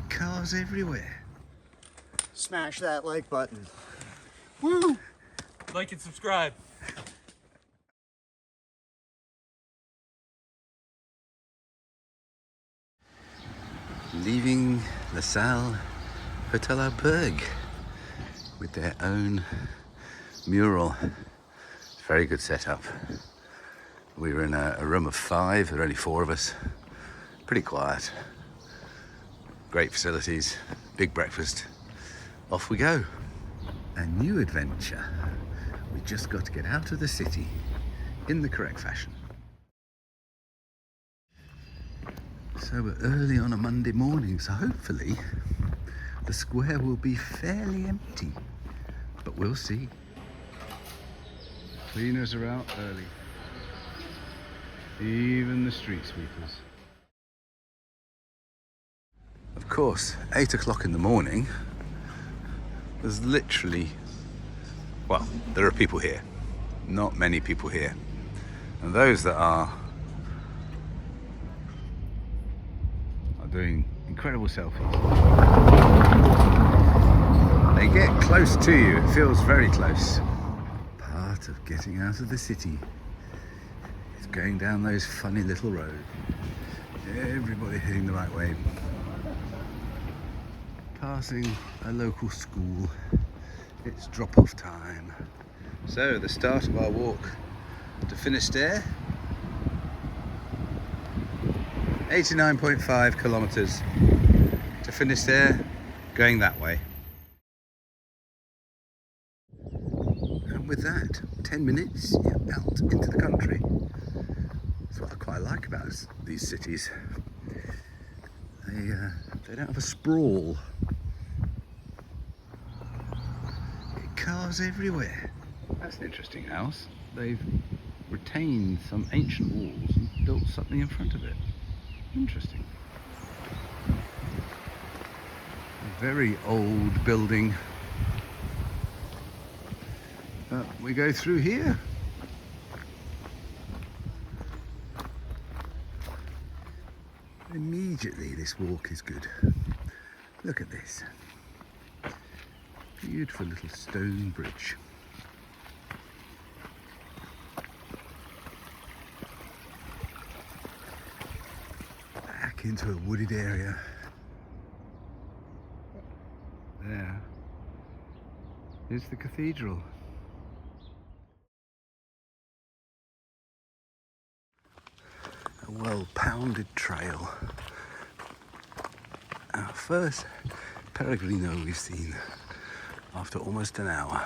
Cars everywhere. Smash that like button. Woo! Like and subscribe. Leaving La Salle Hotel Albergue with their own mural. Very good setup. We were in a room of 5, there were only 4 of us. Pretty quiet. Great facilities, big breakfast. Off we go. A new adventure. We just got to get out of the city in the correct fashion. So we're early on a Monday morning, so hopefully the square will be fairly empty, but we'll see. Cleaners are out early. Even the street sweepers. Of course, 8 o'clock in the morning, there's literally, well, there are people here. Not many people here. And those that are doing incredible selfies. They get close to you, it feels very close. Part of getting out of the city is going down those funny little roads. Everybody heading the right way. Passing a local school. It's drop-off time. So the start of our walk to Finisterre. 89.5 kilometers to Finisterre, going that way. And with that, 10 minutes, you're out into the country. That's what I quite like about these cities. They don't have a sprawl. Cars everywhere. That's an interesting house. They've retained some ancient walls and built something in front of it. Interesting. A very old building. We go through here. Immediately this walk is good. Look at this. Beautiful little stone bridge. Back into a wooded area. There is the cathedral. A well-pounded trail. Our first Pellegrino we've seen after almost an hour.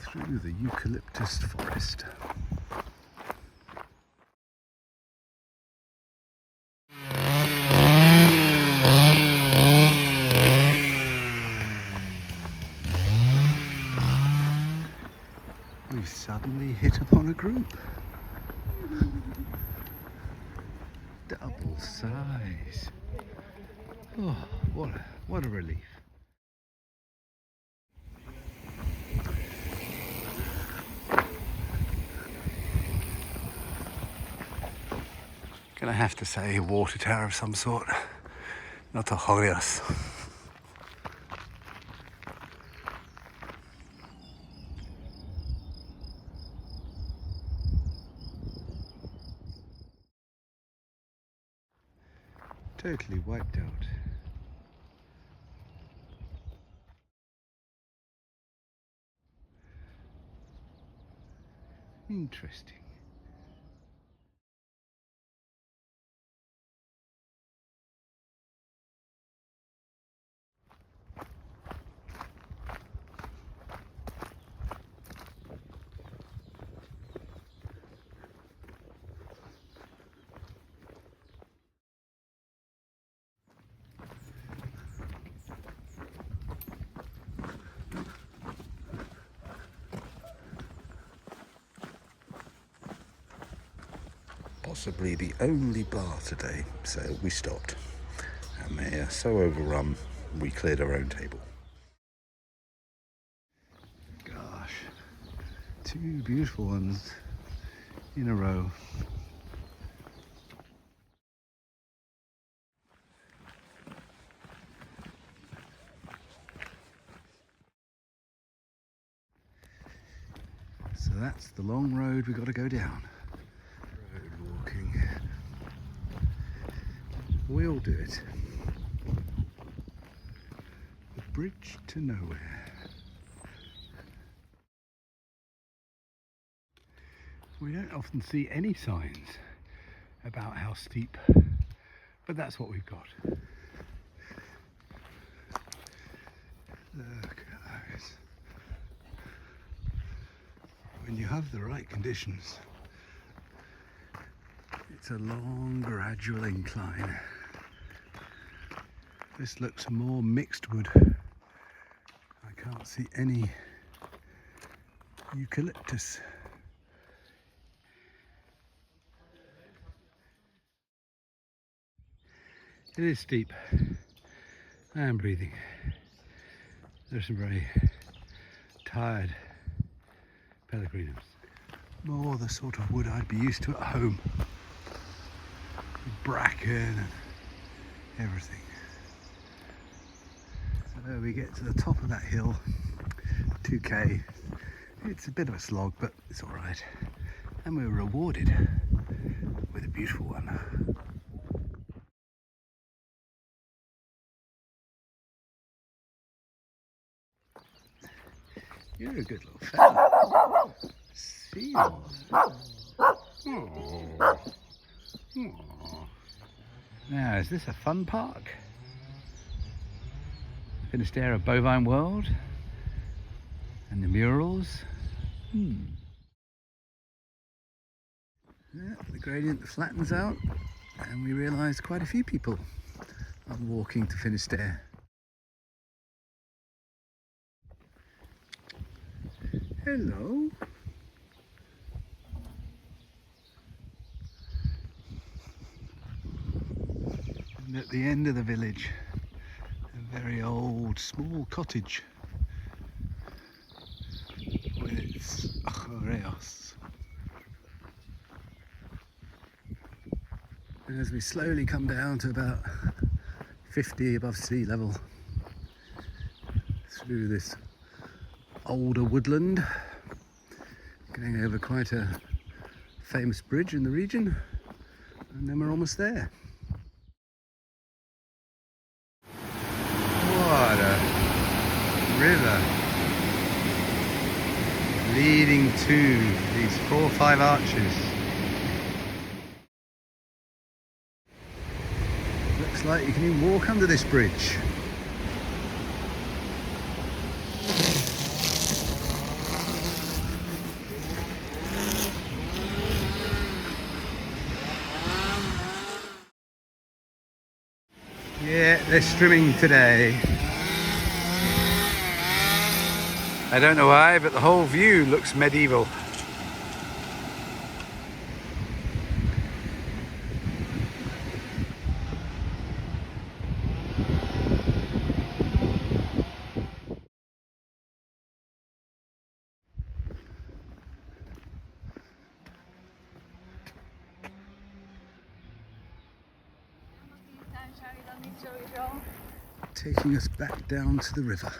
Through the eucalyptus forest. We've suddenly hit upon a group. Double size. Oh, what a relief. Gonna have to say a water tower of some sort, not a arrears. Totally wiped out. Interesting. Possibly the only bar today, so we stopped. And they are so overrun we cleared our own table. Gosh, 2 beautiful ones in a row. So that's the long road we've got to go down. Road walking. We all do it. The bridge to nowhere. We don't often see any signs about how steep, but that's what we've got. Look at those. When you have the right conditions, it's a long, gradual incline. This looks more mixed wood. I can't see any eucalyptus. It is steep. I am breathing. There's some very tired pellegrinos. More the sort of wood I'd be used to at home. Bracken and everything. So we get to the top of that hill, 2k. It's a bit of a slog, but it's all right. And we were rewarded with a beautiful one. You're a good little fella. Seal. Oh. Oh. Now, is this a fun park? Finisterre, a bovine world? And the murals? Yeah, the gradient flattens out, and we realise quite a few people are walking to Finisterre. Hello. And at the end of the village, a very old small cottage with its arrears. And as we slowly come down to about 50 above sea level through this older woodland, going over quite a famous bridge in the region, and then we're almost there. What a river leading to these 4 or 5 arches. Looks like you can even walk under this bridge. Yeah, they're strimming today. I don't know why, but the whole view looks medieval. Taking us back down to the river.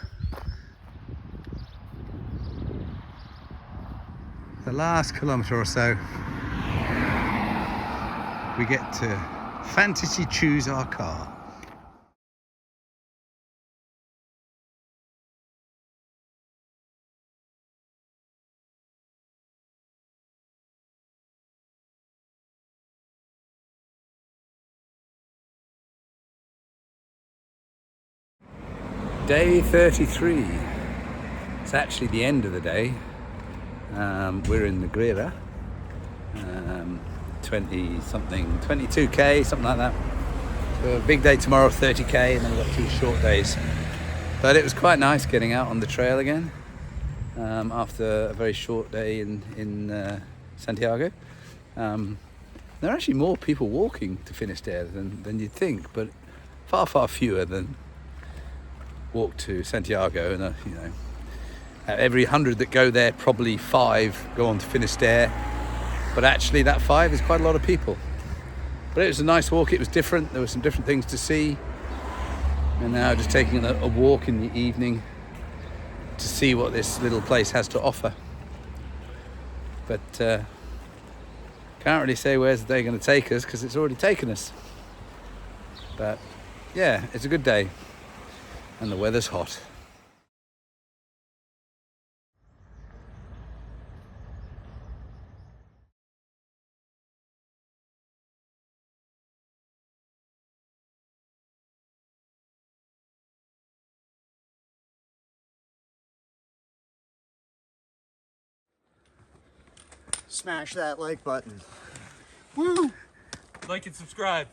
The last kilometre or so, we get to fantasy choose our car. Day 33. It's actually the end of the day. We're in Negreira. 20 something, 22k, something like that. So a big day tomorrow, 30k, and then we've got 2 short days. But it was quite nice getting out on the trail again after a very short day in Santiago. There are actually more people walking to Finisterre than you'd think, but far fewer than walk to Santiago, and you know, every 100 that go there, probably 5 go on to Finisterre. But actually, that 5 is quite a lot of people. But it was a nice walk. It was different. There were some different things to see. And now just taking a walk in the evening to see what this little place has to offer. But can't really say where's the day going to take us, because it's already taken us. But yeah, it's a good day and the weather's hot. Smash that like button. Woo! Like and subscribe.